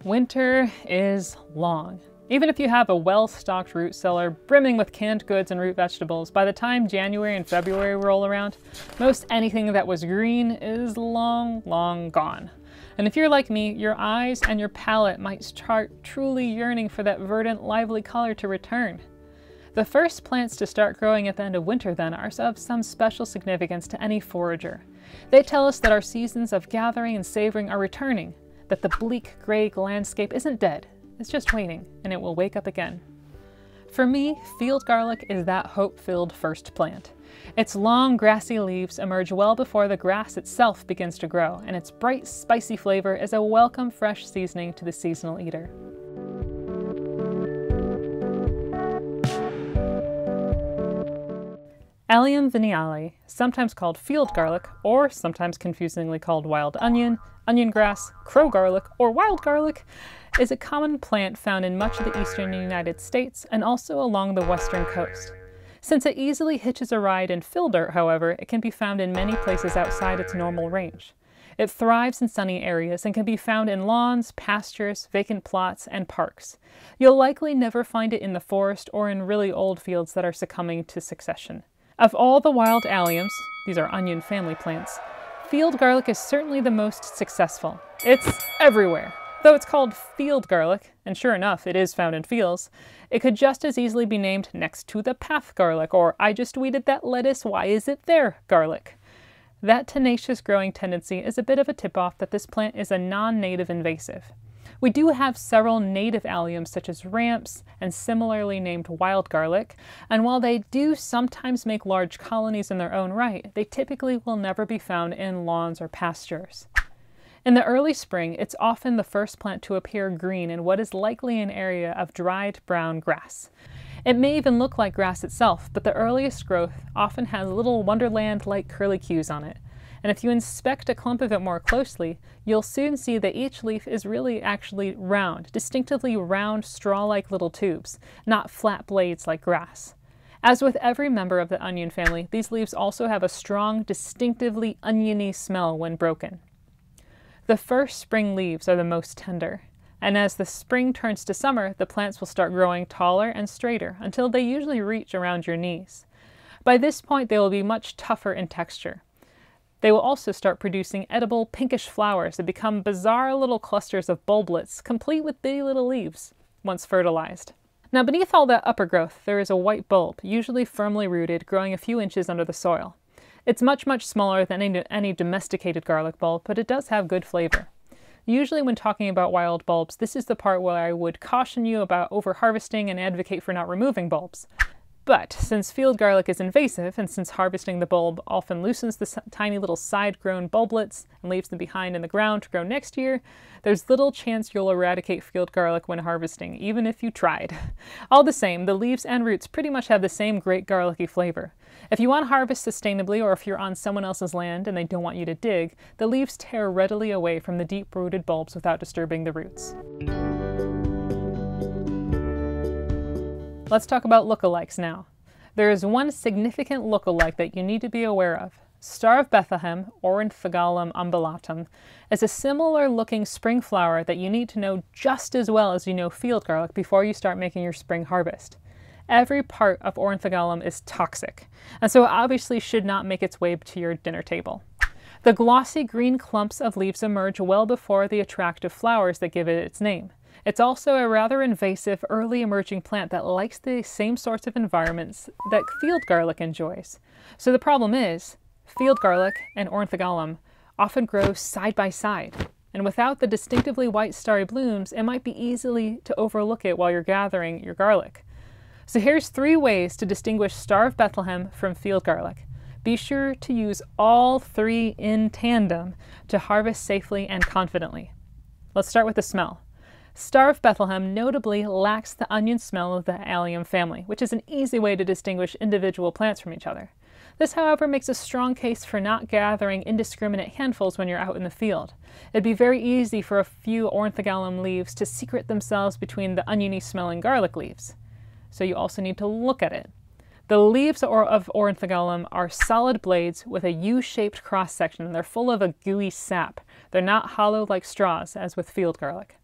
Winter is long. Even if you have a well-stocked root cellar brimming with canned goods and root vegetables, by the time January and February roll around, most anything that was green is long, long gone. And if you're like me, your eyes and your palate might start truly yearning for that verdant, lively color to return. The first plants to start growing at the end of winter then are of some special significance to any forager. They tell us that our seasons of gathering and savoring are returning, that the bleak gray landscape isn't dead, it's just waiting, and it will wake up again. For me, field garlic is that hope-filled first plant. Its long, grassy leaves emerge well before the grass itself begins to grow, and its bright, spicy flavor is a welcome fresh seasoning to the seasonal eater. Allium vineale, sometimes called field garlic, or sometimes confusingly called wild onion, onion grass, crow garlic, or wild garlic, is a common plant found in much of the eastern United States and also along the western coast. Since it easily hitches a ride in fill dirt, however, it can be found in many places outside its normal range. It thrives in sunny areas and can be found in lawns, pastures, vacant plots, and parks. You'll likely never find it in the forest or in really old fields that are succumbing to succession. Of all the wild alliums, these are onion family plants, field garlic is certainly the most successful. It's everywhere. Though it's called field garlic, and sure enough, it is found in fields, it could just as easily be named next to the path garlic, or I just weeded that lettuce, why is it there garlic? That tenacious growing tendency is a bit of a tip-off that this plant is a non-native invasive. We do have several native alliums such as ramps and similarly named wild garlic, and while they do sometimes make large colonies in their own right, they typically will never be found in lawns or pastures. In the early spring, it's often the first plant to appear green in what is likely an area of dried brown grass. It may even look like grass itself, but the earliest growth often has little wonderland-like curlicues on it. And if you inspect a clump of it more closely, you'll soon see that each leaf is really actually round, distinctively round straw-like little tubes, not flat blades like grass. As with every member of the onion family, these leaves also have a strong, distinctively oniony smell when broken. The first spring leaves are the most tender, and as the spring turns to summer, the plants will start growing taller and straighter until they usually reach around your knees. By this point, they will be much tougher in texture. They will also start producing edible pinkish flowers that become bizarre little clusters of bulblets, complete with bitty little leaves, once fertilized. Now beneath all that upper growth, there is a white bulb, usually firmly rooted, growing a few inches under the soil. It's much, much smaller than any domesticated garlic bulb, but it does have good flavor. Usually when talking about wild bulbs, this is the part where I would caution you about over-harvesting and advocate for not removing bulbs. But since field garlic is invasive, and since harvesting the bulb often loosens the tiny little side-grown bulblets and leaves them behind in the ground to grow next year, there's little chance you'll eradicate field garlic when harvesting, even if you tried. All the same, the leaves and roots pretty much have the same great garlicky flavor. If you want to harvest sustainably, or if you're on someone else's land and they don't want you to dig, the leaves tear readily away from the deep-rooted bulbs without disturbing the roots. Let's talk about lookalikes now. There is one significant lookalike that you need to be aware of. Star of Bethlehem, Oronthogallum umbellatum, is a similar looking spring flower that you need to know just as well as you know field garlic before you start making your spring harvest. Every part of Oronthogallum is toxic, and so it obviously should not make its way to your dinner table. The glossy green clumps of leaves emerge well before the attractive flowers that give it its name. It's also a rather invasive, early emerging plant that likes the same sorts of environments that field garlic enjoys. So the problem is, field garlic and Oronthogallum often grow side by side, and without the distinctively white starry blooms, it might be easily to overlook it while you're gathering your garlic. So here's 3 ways to distinguish Star of Bethlehem from field garlic. Be sure to use all 3 in tandem to harvest safely and confidently. Let's start with the smell. Star of Bethlehem notably lacks the onion smell of the allium family, which is an easy way to distinguish individual plants from each other. This, however, makes a strong case for not gathering indiscriminate handfuls when you're out in the field. It'd be very easy for a few Oronthogallum leaves to secret themselves between the oniony smelling garlic leaves. So you also need to look at it. The leaves of Oronthogallum are solid blades with a U-shaped cross-section, and they're full of a gooey sap. They're not hollow like straws, as with field garlic.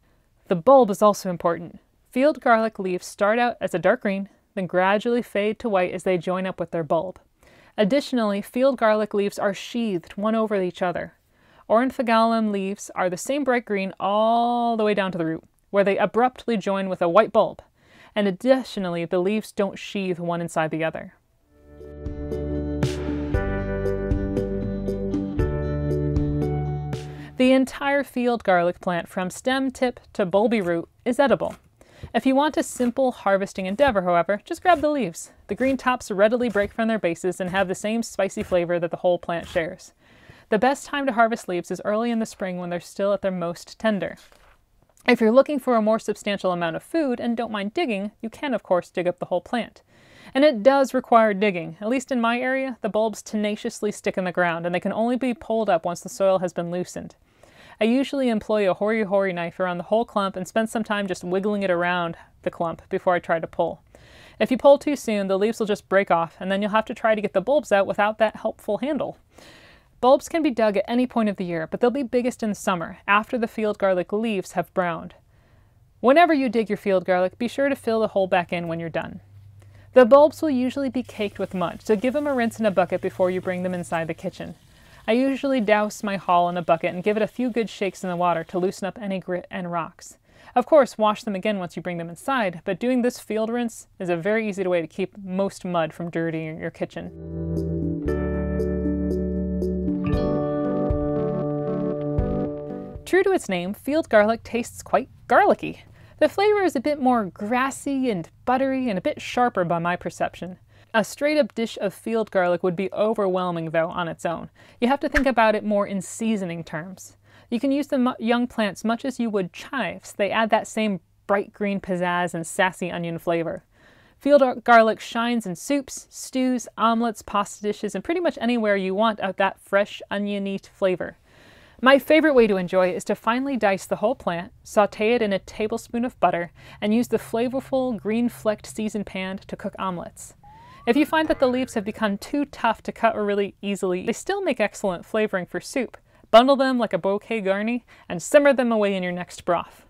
The bulb is also important. Field garlic leaves start out as a dark green, then gradually fade to white as they join up with their bulb. Additionally, field garlic leaves are sheathed one over each other. Orynthogalum leaves are the same bright green all the way down to the root, where they abruptly join with a white bulb. And additionally, the leaves don't sheathe one inside the other. The entire field garlic plant, from stem tip to bulby root, is edible. If you want a simple harvesting endeavor, however, just grab the leaves. The green tops readily break from their bases and have the same spicy flavor that the whole plant shares. The best time to harvest leaves is early in the spring when they're still at their most tender. If you're looking for a more substantial amount of food and don't mind digging, you can of course dig up the whole plant. And it does require digging. At least in my area, the bulbs tenaciously stick in the ground and they can only be pulled up once the soil has been loosened. I usually employ a hori-hori knife around the whole clump and spend some time just wiggling it around the clump before I try to pull. If you pull too soon, the leaves will just break off and then you'll have to try to get the bulbs out without that helpful handle. Bulbs can be dug at any point of the year, but they'll be biggest in the summer, after the field garlic leaves have browned. Whenever you dig your field garlic, be sure to fill the hole back in when you're done. The bulbs will usually be caked with mud, so give them a rinse in a bucket before you bring them inside the kitchen. I usually douse my haul in a bucket and give it a few good shakes in the water to loosen up any grit and rocks. Of course, wash them again once you bring them inside, but doing this field rinse is a very easy way to keep most mud from dirtying your kitchen. True to its name, field garlic tastes quite garlicky. The flavor is a bit more grassy and buttery and a bit sharper by my perception. A straight-up dish of field garlic would be overwhelming, though, on its own. You have to think about it more in seasoning terms. You can use the young plants much as you would chives. They add that same bright green pizzazz and sassy onion flavor. Field garlic shines in soups, stews, omelets, pasta dishes, and pretty much anywhere you want out that fresh, oniony flavor. My favorite way to enjoy it is to finely dice the whole plant, saute it in a tablespoon of butter, and use the flavorful, green-flecked seasoned pan to cook omelets. If you find that the leaves have become too tough to cut really easily, they still make excellent flavoring for soup. Bundle them like a bouquet garni and simmer them away in your next broth.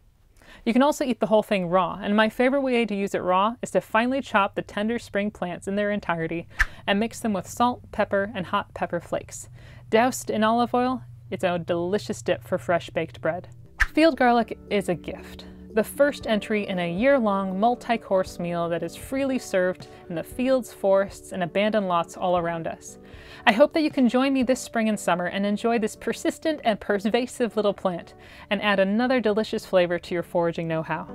You can also eat the whole thing raw, and my favorite way to use it raw is to finely chop the tender spring plants in their entirety and mix them with salt, pepper, and hot pepper flakes. Doused in olive oil, it's a delicious dip for fresh baked bread. Field garlic is a gift. The first entry in a year-long multi-course meal that is freely served in the fields, forests, and abandoned lots all around us. I hope that you can join me this spring and summer and enjoy this persistent and pervasive little plant and add another delicious flavor to your foraging know-how.